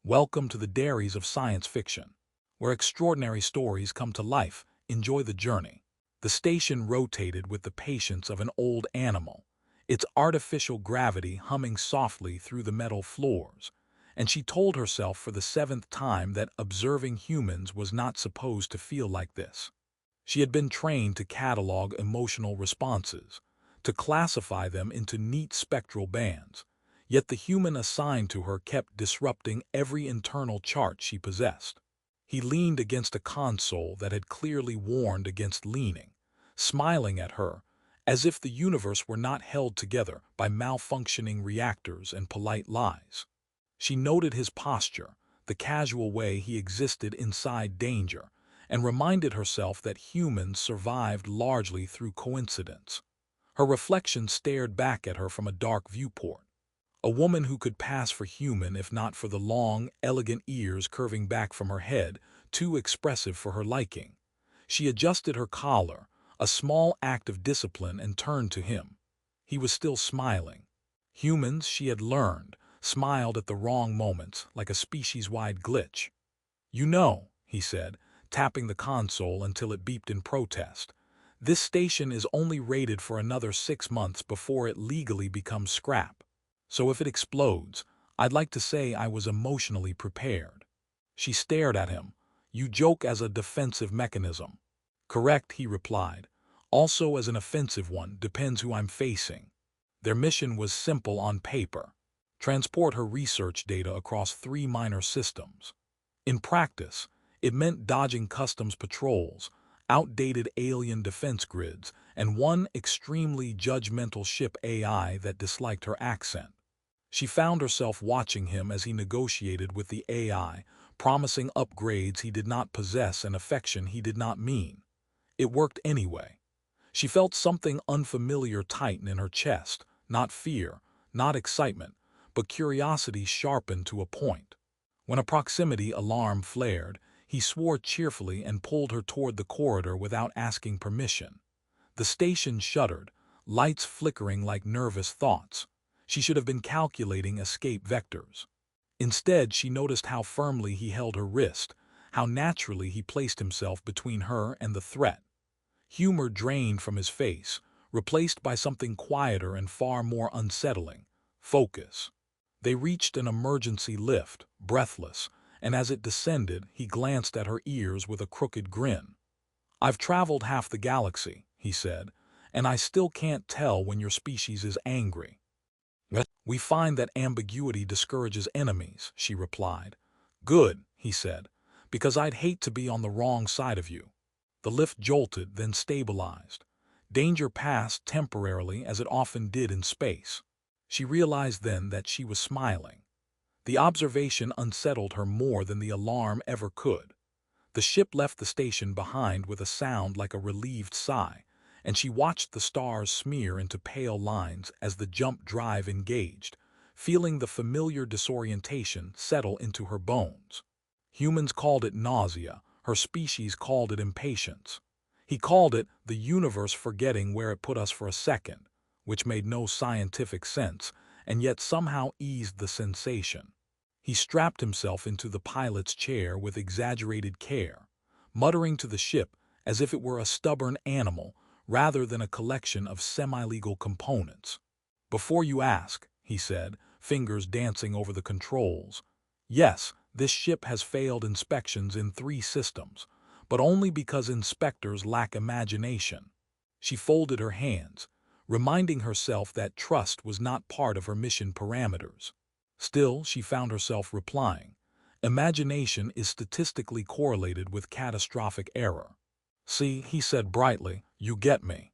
Welcome to the dairies of science fiction, where extraordinary stories come to life. Enjoy the journey. The station rotated with the patience of an old animal, its artificial gravity humming softly through the metal floors, and she told herself for the seventh time that observing humans was not supposed to feel like this. She had been trained to catalog emotional responses, to classify them into neat spectral bands. Yet the human assigned to her kept disrupting every internal chart she possessed. He leaned against a console that had clearly warned against leaning, smiling at her, as if the universe were not held together by malfunctioning reactors and polite lies. She noted his posture, the casual way he existed inside danger, and reminded herself that humans survived largely through coincidence. Her reflection stared back at her from a dark viewport. A woman who could pass for human if not for the long, elegant ears curving back from her head, too expressive for her liking. She adjusted her collar, a small act of discipline, and turned to him. He was still smiling. Humans, she had learned, smiled at the wrong moments, like a species-wide glitch. "You know," he said, tapping the console until it beeped in protest, "this station is only rated for another 6 months before it legally becomes scrap. So if it explodes, I'd like to say I was emotionally prepared." She stared at him. "You joke as a defensive mechanism." "Correct," he replied. "Also as an offensive one, depends who I'm facing." Their mission was simple on paper: transport her research data across 3 minor systems. In practice, it meant dodging customs patrols, outdated alien defense grids, and one extremely judgmental ship AI that disliked her accent. She found herself watching him as he negotiated with the AI, promising upgrades he did not possess and affection he did not mean. It worked anyway. She felt something unfamiliar tighten in her chest, not fear, not excitement, but curiosity sharpened to a point. When a proximity alarm flared, he swore cheerfully and pulled her toward the corridor without asking permission. The station shuddered, lights flickering like nervous thoughts. She should have been calculating escape vectors. Instead, she noticed how firmly he held her wrist, how naturally he placed himself between her and the threat. Humor drained from his face, replaced by something quieter and far more unsettling: focus. They reached an emergency lift, breathless, and as it descended, he glanced at her ears with a crooked grin. "I've traveled half the galaxy," he said, "and I still can't tell when your species is angry." "We find that ambiguity discourages enemies," she replied. "Good," he said, "because I'd hate to be on the wrong side of you." The lift jolted, then stabilized. Danger passed temporarily, as it often did in space. She realized then that she was smiling. The observation unsettled her more than the alarm ever could. The ship left the station behind with a sound like a relieved sigh, and she watched the stars smear into pale lines as the jump drive engaged, feeling the familiar disorientation settle into her bones. Humans called it nausea, her species called it impatience. He called it the universe forgetting where it put us for a second, which made no scientific sense, and yet somehow eased the sensation. He strapped himself into the pilot's chair with exaggerated care, muttering to the ship as if it were a stubborn animal rather than a collection of semi-legal components. "Before you ask," he said, fingers dancing over the controls, "yes, this ship has failed inspections in 3 systems, but only because inspectors lack imagination." She folded her hands, reminding herself that trust was not part of her mission parameters. Still, she found herself replying, "Imagination is statistically correlated with catastrophic error." "See," he said brightly, "you get me."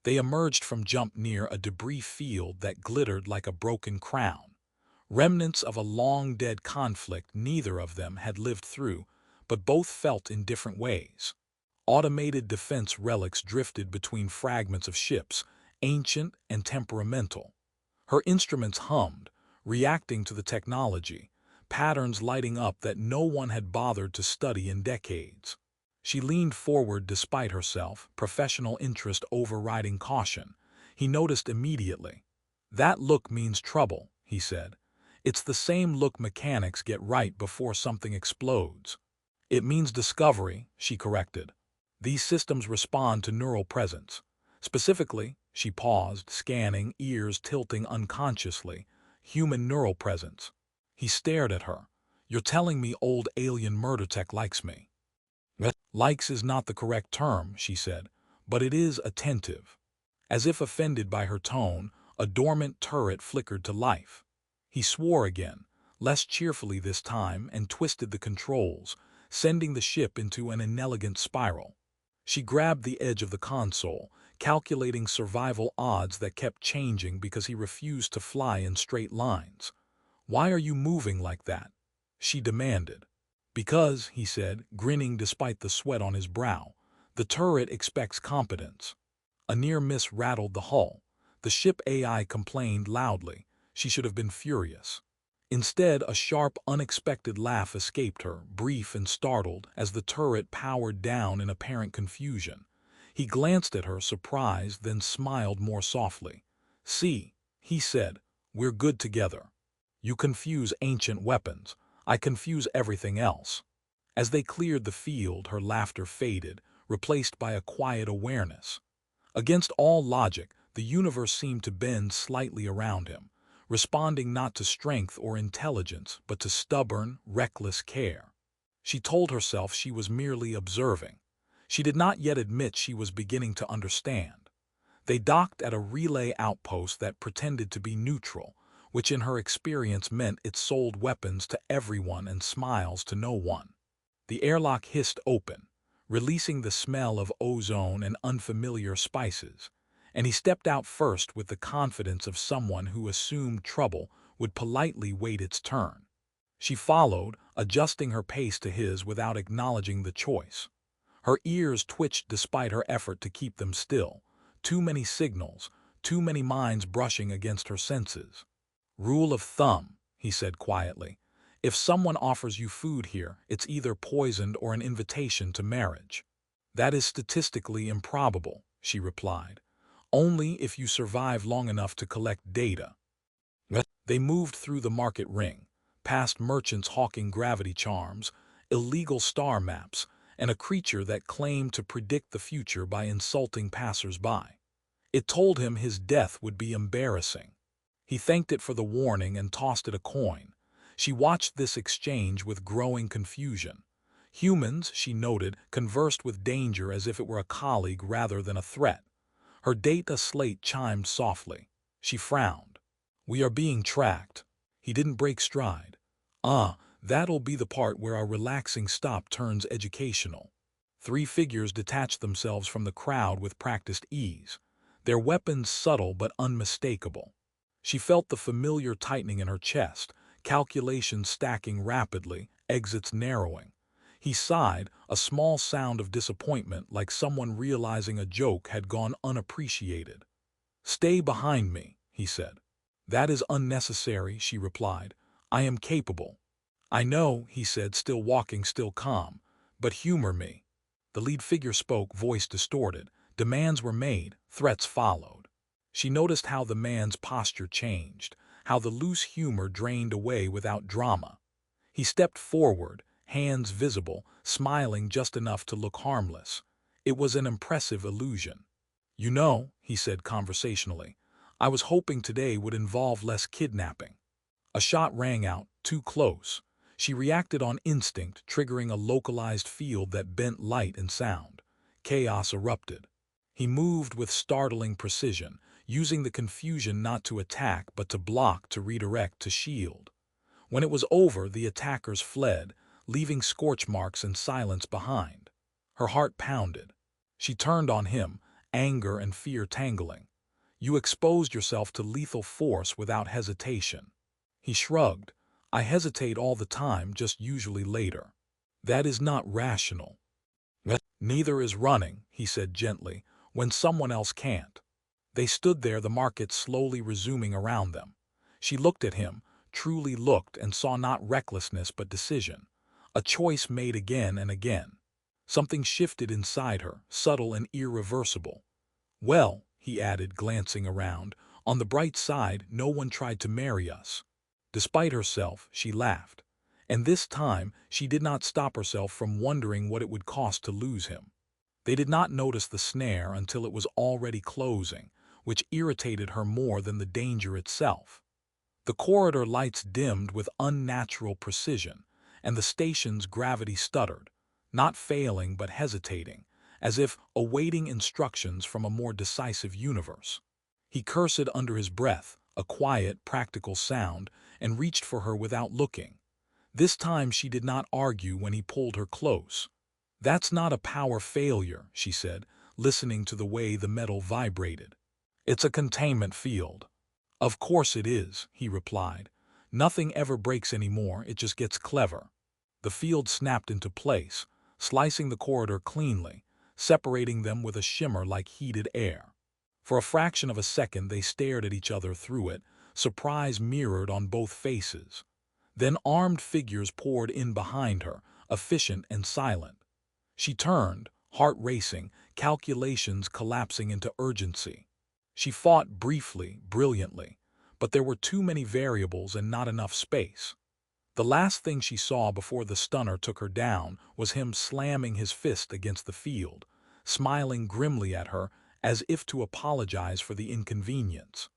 They emerged from jump near a debris field that glittered like a broken crown. Remnants of a long-dead conflict neither of them had lived through, but both felt in different ways. Automated defense relics drifted between fragments of ships, ancient and temperamental. Her instruments hummed, reacting to the technology, patterns lighting up that no one had bothered to study in decades. She leaned forward despite herself, professional interest overriding caution. He noticed immediately. "That look means trouble," he said. It's the same look mechanics get right before something explodes. It means discovery, she corrected. These systems respond to neural presence. Specifically, she paused, scanning, ears tilting unconsciously, human neural presence. He stared at her. You're telling me old alien murder tech likes me? Likes is not the correct term, she said, but it is attentive. As if offended by her tone, a dormant turret flickered to life. He swore again, less cheerfully this time, and twisted the controls, sending the ship into an inelegant spiral. She grabbed the edge of the console, calculating survival odds that kept changing because he refused to fly in straight lines. "Why are you moving like that?" she demanded. "Because," he said, grinning despite the sweat on his brow, "the turret expects competence." A near miss rattled the hull. The ship AI complained loudly. She should have been furious. Instead, a sharp, unexpected laugh escaped her, brief and startled, as the turret powered down in apparent confusion. He glanced at her, surprised, then smiled more softly. "See," he said, "we're good together. You confuse ancient weapons. I confuse everything else." As they cleared the field, her laughter faded, replaced by a quiet awareness. Against all logic, the universe seemed to bend slightly around him, responding not to strength or intelligence, but to stubborn, reckless care. She told herself she was merely observing. She did not yet admit she was beginning to understand. They docked at a relay outpost that pretended to be neutral, which in her experience meant it sold weapons to everyone and smiles to no one. The airlock hissed open, releasing the smell of ozone and unfamiliar spices, and he stepped out first with the confidence of someone who assumed trouble would politely wait its turn. She followed, adjusting her pace to his without acknowledging the choice. Her ears twitched despite her effort to keep them still. Too many signals, too many minds brushing against her senses. "Rule of thumb," he said quietly. "If someone offers you food here, it's either poisoned or an invitation to marriage." "That is statistically improbable," she replied. "Only if you survive long enough to collect data." They moved through the market ring, past merchants hawking gravity charms, illegal star maps, and a creature that claimed to predict the future by insulting passers-by. It told him his death would be embarrassing. He thanked it for the warning and tossed it a coin. She watched this exchange with growing confusion. Humans, she noted, conversed with danger as if it were a colleague rather than a threat. Her data slate chimed softly. She frowned. "We are being tracked." He didn't break stride. That'll be the part where our relaxing stop turns educational." Three figures detached themselves from the crowd with practiced ease, their weapons subtle but unmistakable. She felt the familiar tightening in her chest, calculations stacking rapidly, exits narrowing. He sighed, a small sound of disappointment, like someone realizing a joke had gone unappreciated. "Stay behind me," he said. "That is unnecessary," she replied. "I am capable." "I know," he said, still walking, still calm, "but humor me." The lead figure spoke, voice distorted. Demands were made, threats followed. She noticed how the man's posture changed, how the loose humor drained away without drama. He stepped forward, hands visible, smiling just enough to look harmless. It was an impressive illusion. "You know," he said conversationally, "I was hoping today would involve less kidnapping." A shot rang out, too close. She reacted on instinct, triggering a localized field that bent light and sound. Chaos erupted. He moved with startling precision, using the confusion not to attack but to block, to redirect, to shield. When it was over, the attackers fled, leaving scorch marks and silence behind. Her heart pounded. She turned on him, anger and fear tangling. "You exposed yourself to lethal force without hesitation." He shrugged. "I hesitate all the time, just usually later." "That is not rational." "Neither is running," he said gently, "when someone else can't." They stood there, the market slowly resuming around them. She looked at him, truly looked, and saw not recklessness but decision. A choice made again and again. Something shifted inside her, subtle and irreversible. "Well," he added, glancing around, "on the bright side, no one tried to marry us." Despite herself, she laughed. And this time, she did not stop herself from wondering what it would cost to lose him. They did not notice the snare until it was already closing, which irritated her more than the danger itself. The corridor lights dimmed with unnatural precision, and the station's gravity stuttered, not failing but hesitating, as if awaiting instructions from a more decisive universe. He cursed under his breath, a quiet, practical sound, and reached for her without looking. This time she did not argue when he pulled her close. "That's not a power failure," she said, listening to the way the metal vibrated. "It's a containment field." "Of course it is," he replied. "Nothing ever breaks anymore, it just gets clever." The field snapped into place, slicing the corridor cleanly, separating them with a shimmer like heated air. For a fraction of a second they stared at each other through it, surprise mirrored on both faces. Then armed figures poured in behind her, efficient and silent. She turned, heart racing, calculations collapsing into urgency. She fought briefly, brilliantly, but there were too many variables and not enough space. The last thing she saw before the stunner took her down was him slamming his fist against the field, smiling grimly at her as if to apologize for the inconvenience.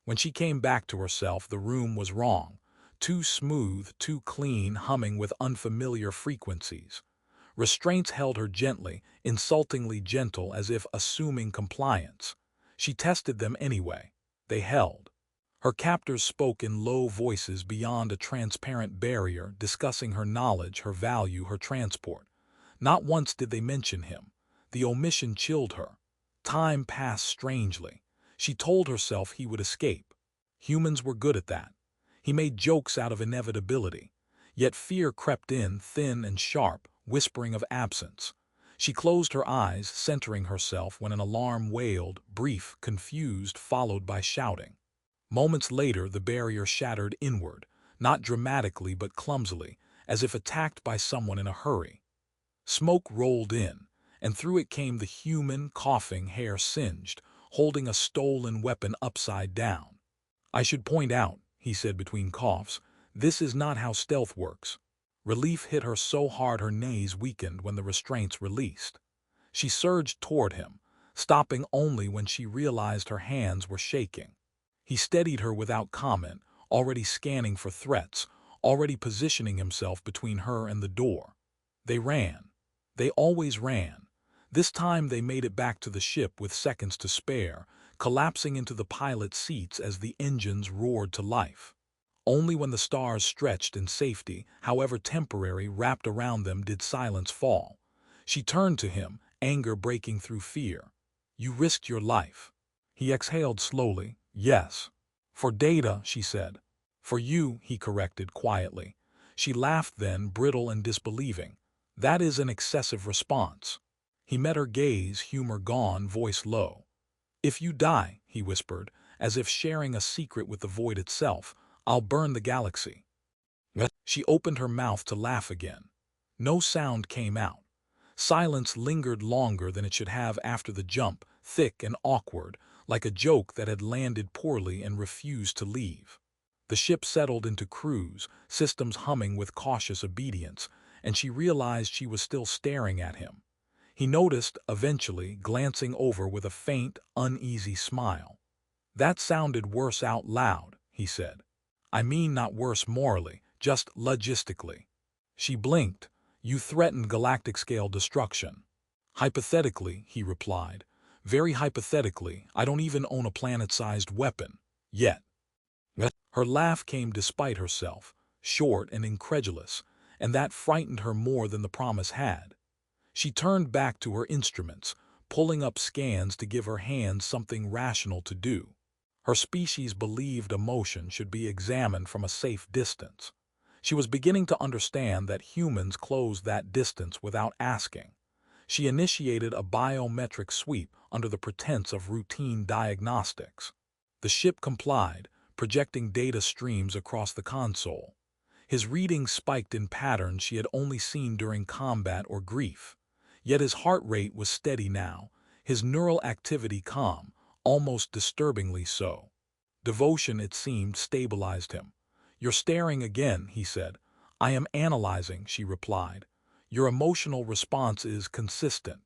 When she came back to herself, the room was wrong, too smooth, too clean, humming with unfamiliar frequencies. Restraints held her gently, insultingly gentle, as if assuming compliance. She tested them anyway. They held. Her captors spoke in low voices beyond a transparent barrier, discussing her knowledge, her value, her transport. Not once did they mention him. The omission chilled her. Time passed strangely. She told herself he would escape. Humans were good at that. He made jokes out of inevitability. Yet fear crept in, thin and sharp, whispering of absence. She closed her eyes, centering herself when an alarm wailed, brief, confused, followed by shouting. Moments later, the barrier shattered inward, not dramatically but clumsily, as if attacked by someone in a hurry. Smoke rolled in, and through it came the human, coughing, hair singed, holding a stolen weapon upside down. "I should point out," he said between coughs, "this is not how stealth works." Relief hit her so hard her knees weakened when the restraints released. She surged toward him, stopping only when she realized her hands were shaking. He steadied her without comment, already scanning for threats, already positioning himself between her and the door. They ran. They always ran. This time they made it back to the ship with seconds to spare, collapsing into the pilot's seats as the engines roared to life. Only when the stars stretched in safety, however temporary, wrapped around them did silence fall. She turned to him, anger breaking through fear. "You risked your life." He exhaled slowly. "Yes." "For Data," she said. "For you," he corrected quietly. She laughed then, brittle and disbelieving. "That is an excessive response." He met her gaze, humor gone, voice low. "If you die," he whispered, as if sharing a secret with the void itself, "I'll burn the galaxy." She opened her mouth to laugh again. No sound came out. Silence lingered longer than it should have after the jump, thick and awkward, like a joke that had landed poorly and refused to leave. The ship settled into cruise, systems humming with cautious obedience, and she realized she was still staring at him. He noticed, eventually, glancing over with a faint, uneasy smile. "That sounded worse out loud," he said. "I mean not worse morally, just logistically." She blinked. "You threatened galactic-scale destruction." "Hypothetically," he replied. "Very hypothetically, I don't even own a planet-sized weapon. Yet." Her laugh came despite herself, short and incredulous, and that frightened her more than the promise had. She turned back to her instruments, pulling up scans to give her hands something rational to do. Her species believed emotion should be examined from a safe distance. She was beginning to understand that humans closed that distance without asking. She initiated a biometric sweep under the pretense of routine diagnostics. The ship complied, projecting data streams across the console. His readings spiked in patterns she had only seen during combat or grief. Yet his heart rate was steady now, his neural activity calm, almost disturbingly so. Devotion, it seemed, stabilized him. "You're staring again," he said. "I am analyzing," she replied. "Your emotional response is consistent."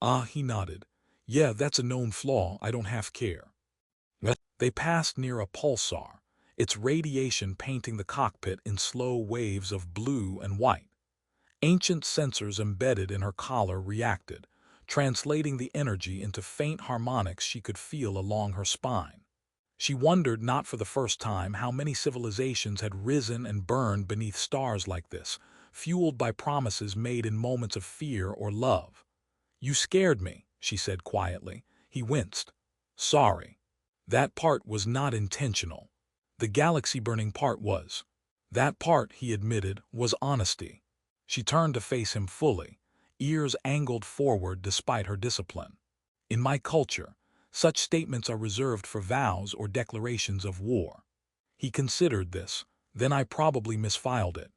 "Ah," he nodded. "Yeah, that's a known flaw. I don't half care." They passed near a pulsar, its radiation painting the cockpit in slow waves of blue and white. Ancient sensors embedded in her collar reacted, translating the energy into faint harmonics she could feel along her spine. She wondered, not for the first time, how many civilizations had risen and burned beneath stars like this, fueled by promises made in moments of fear or love. "You scared me," she said quietly. He winced. "Sorry. That part was not intentional. The galaxy-burning part was." "That part," he admitted, "was honesty." She turned to face him fully, ears angled forward despite her discipline. "In my culture, such statements are reserved for vows or declarations of war." He considered this. "Then I probably misfiled it."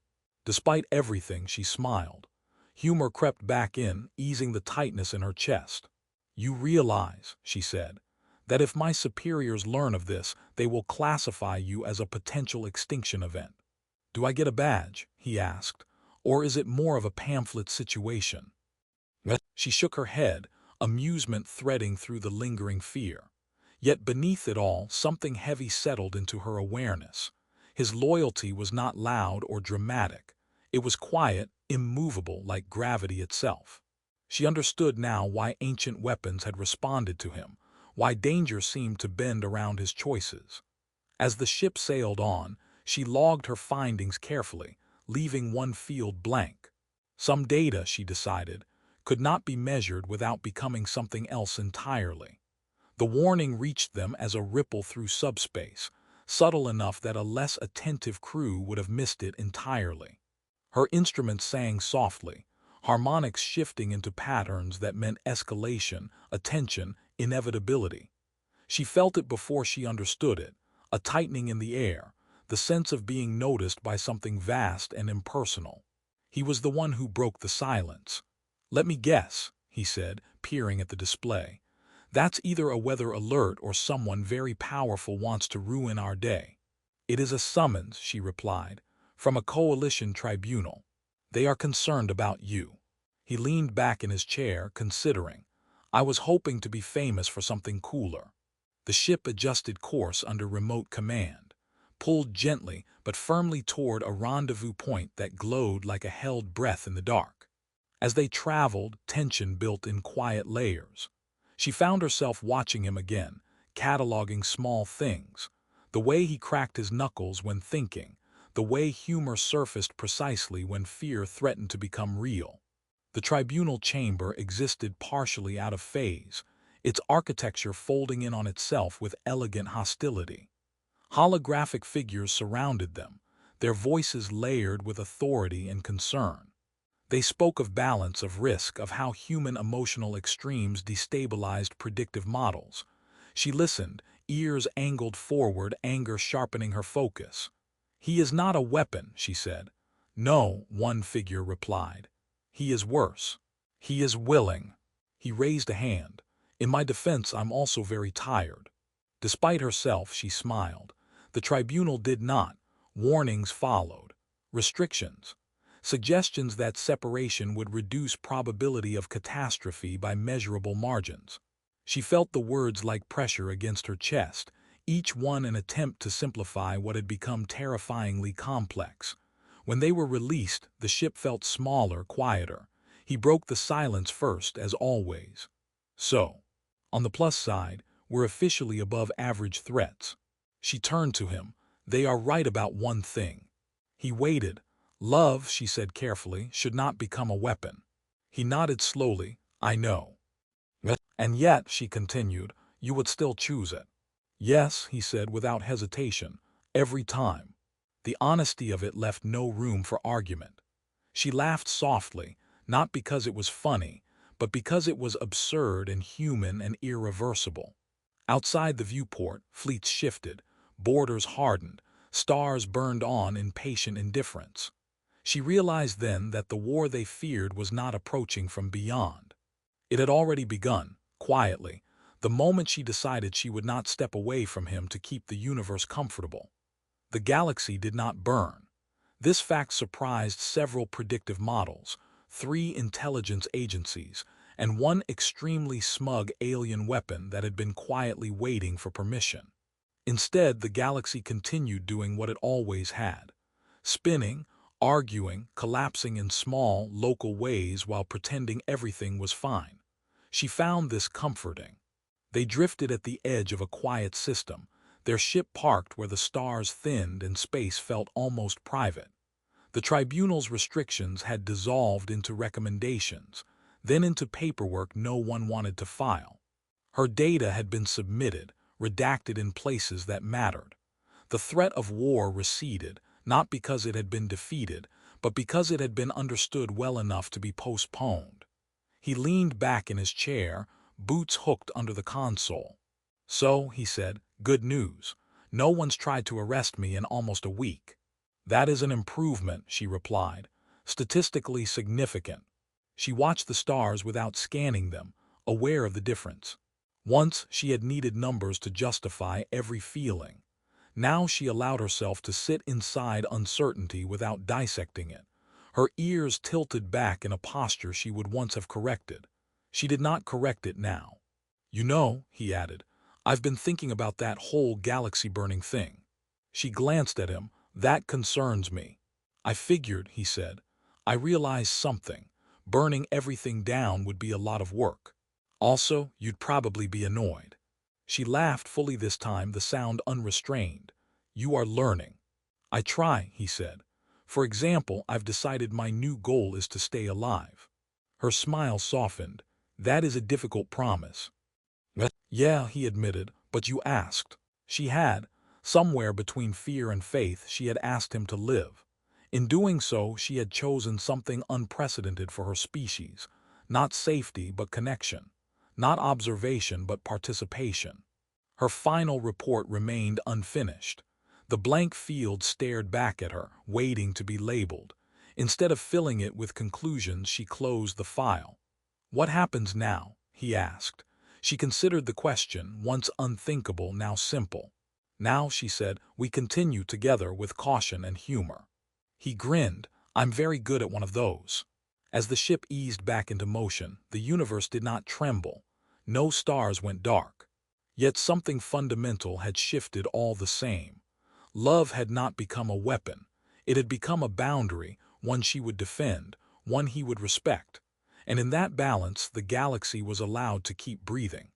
Despite everything, she smiled. Humor crept back in, easing the tightness in her chest. "You realize," she said, "that if my superiors learn of this, they will classify you as a potential extinction event." "Do I get a badge?" he asked. "Or is it more of a pamphlet situation?" She shook her head, amusement threading through the lingering fear. Yet beneath it all, something heavy settled into her awareness. His loyalty was not loud or dramatic. It was quiet, immovable, like gravity itself. She understood now why ancient weapons had responded to him, why danger seemed to bend around his choices. As the ship sailed on, she logged her findings carefully, leaving one field blank. Some data, she decided, could not be measured without becoming something else entirely. The warning reached them as a ripple through subspace, subtle enough that a less attentive crew would have missed it entirely. Her instruments sang softly, harmonics shifting into patterns that meant escalation, attention, inevitability. She felt it before she understood it, a tightening in the air, the sense of being noticed by something vast and impersonal. He was the one who broke the silence. "Let me guess," he said, peering at the display. "That's either a weather alert or someone very powerful wants to ruin our day." "It is a summons," she replied, "from a coalition tribunal. They are concerned about you." He leaned back in his chair, considering. "I was hoping to be famous for something cooler." The ship adjusted course under remote command, pulled gently but firmly toward a rendezvous point that glowed like a held breath in the dark. As they traveled, tension built in quiet layers. She found herself watching him again, cataloging small things. The way he cracked his knuckles when thinking, the way humor surfaced precisely when fear threatened to become real. The tribunal chamber existed partially out of phase, its architecture folding in on itself with elegant hostility. Holographic figures surrounded them, their voices layered with authority and concern. They spoke of balance, of risk, of how human emotional extremes destabilized predictive models. She listened, ears angled forward, anger sharpening her focus. "He is not a weapon," she said. "No," one figure replied. "He is worse. He is willing." He raised a hand. "In my defense, I'm also very tired." Despite herself, she smiled. The tribunal did not. Warnings followed. Restrictions. Suggestions that separation would reduce probability of catastrophe by measurable margins. She felt the words like pressure against her chest, each one an attempt to simplify what had become terrifyingly complex. When they were released, the ship felt smaller, quieter. He broke the silence first, as always. "So, on the plus side, we're officially above average threats." She turned to him. "They are right about one thing." He waited. "Love," she said carefully, "should not become a weapon." He nodded slowly. "I know." "And yet," she continued, "you would still choose it." "Yes," he said without hesitation, "every time." The honesty of it left no room for argument. She laughed softly, not because it was funny, but because it was absurd and human and irreversible. Outside the viewport, fleets shifted, borders hardened, stars burned on in patient indifference. She realized then that the war they feared was not approaching from beyond. It had already begun, quietly, the moment she decided she would not step away from him to keep the universe comfortable. The galaxy did not burn. This fact surprised several predictive models, 3 intelligence agencies, and one extremely smug alien weapon that had been quietly waiting for permission. Instead, the galaxy continued doing what it always had, spinning, arguing, collapsing in small, local ways while pretending everything was fine. She found this comforting. They drifted at the edge of a quiet system, their ship parked where the stars thinned and space felt almost private. The tribunal's restrictions had dissolved into recommendations, then into paperwork no one wanted to file. Her data had been submitted, redacted in places that mattered. The threat of war receded, not because it had been defeated, but because it had been understood well enough to be postponed. He leaned back in his chair, boots hooked under the console. "So," he said, "good news. No one's tried to arrest me in almost a week." "That is an improvement," she replied. "Statistically significant." She watched the stars without scanning them, aware of the difference. Once she had needed numbers to justify every feeling. Now she allowed herself to sit inside uncertainty without dissecting it. Her ears tilted back in a posture she would once have corrected. She did not correct it now. "You know," he added, "I've been thinking about that whole galaxy-burning thing." She glanced at him. "That concerns me." "I figured," he said. "I realized something. Burning everything down would be a lot of work. Also, you'd probably be annoyed." She laughed fully this time, the sound unrestrained. "You are learning." "I try," he said. "For example, I've decided my new goal is to stay alive." Her smile softened. "That is a difficult promise." "Yeah," he admitted, "but you asked." She had. Somewhere between fear and faith, she had asked him to live. In doing so, she had chosen something unprecedented for her species. Not safety, but connection. Not observation, but participation. Her final report remained unfinished. The blank field stared back at her, waiting to be labeled. Instead of filling it with conclusions, she closed the file. "What happens now?" he asked. She considered the question, once unthinkable, now simple. "Now," she said, "we continue together with caution and humor." He grinned. "I'm very good at one of those." As the ship eased back into motion, the universe did not tremble. No stars went dark. Yet something fundamental had shifted all the same. Love had not become a weapon. It had become a boundary, one she would defend, one he would respect. And in that balance, the galaxy was allowed to keep breathing.